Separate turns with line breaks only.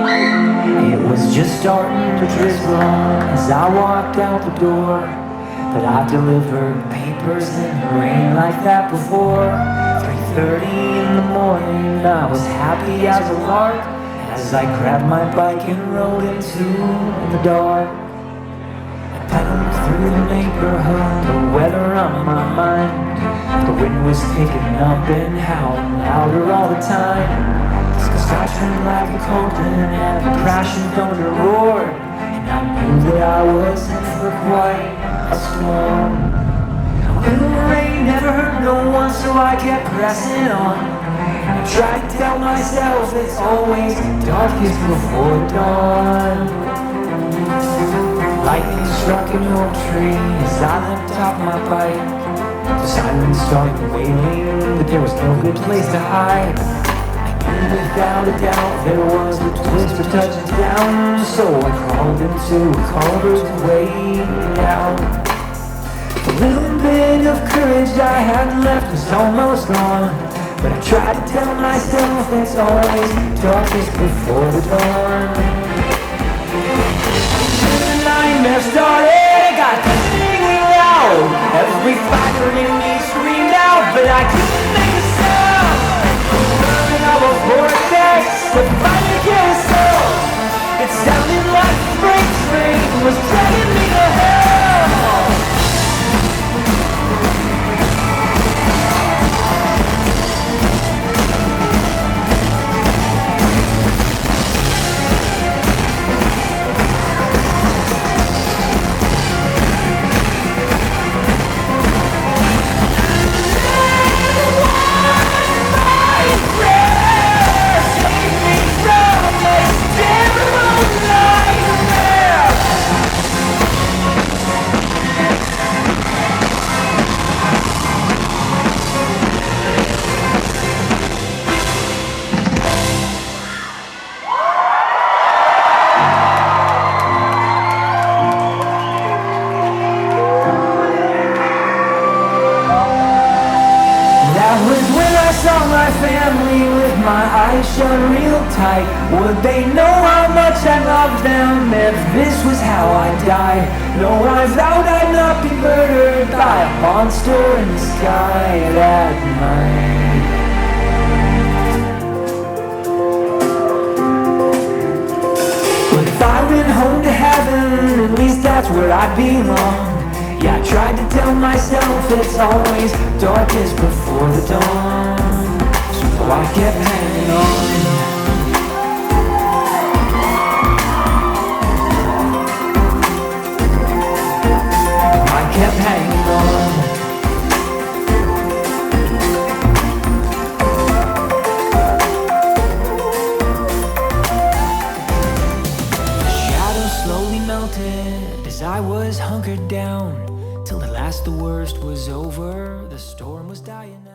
It was just starting to drizzle as I walked out the door, but I've delivered papers in the rain like that before. 3:30 in the morning, I was happy as a lark as I grabbed my bike and rode into the dark. I pedaled through the neighborhood, the weather on my mind. The wind was picking up and howling louder all the time. The sky turned like a cauldron and the crashing thunder roared, and I knew that I was in for quite a storm. A little rain never hurt no one, so I kept pressing on. I tried to tell myself it's always darkest before dawn. Lightning struck an oak tree as I leapt off my bike. The sirens started wailing, but there was no good place to hide. I knew without a doubt there was a twist for touching down, so I crawled into a culvert and waited out. The little bit of courage I had left was almost gone, but I tried to tell myself it's always darkest before the dawn. The nightmare started, it got dizzyingly loud. Every fiber in me screamed out, but I couldn't make a sound. Burning up a vortex, the fire kill soul. It sounded like the freight train was dragging me to hell. Saw my family with my eyes shut real tight. Would they know how much I loved them if this was how I died? No, I vowed I'd not be murdered by a monster in the sky that night. But if I went home to heaven, at least that's where I belong. Yeah, I tried to tell myself it's always darkest before the dawn, so I kept hanging on. I kept hanging on. The shadows slowly melted as I was hunkered down, till at last the worst was over, the storm was dying.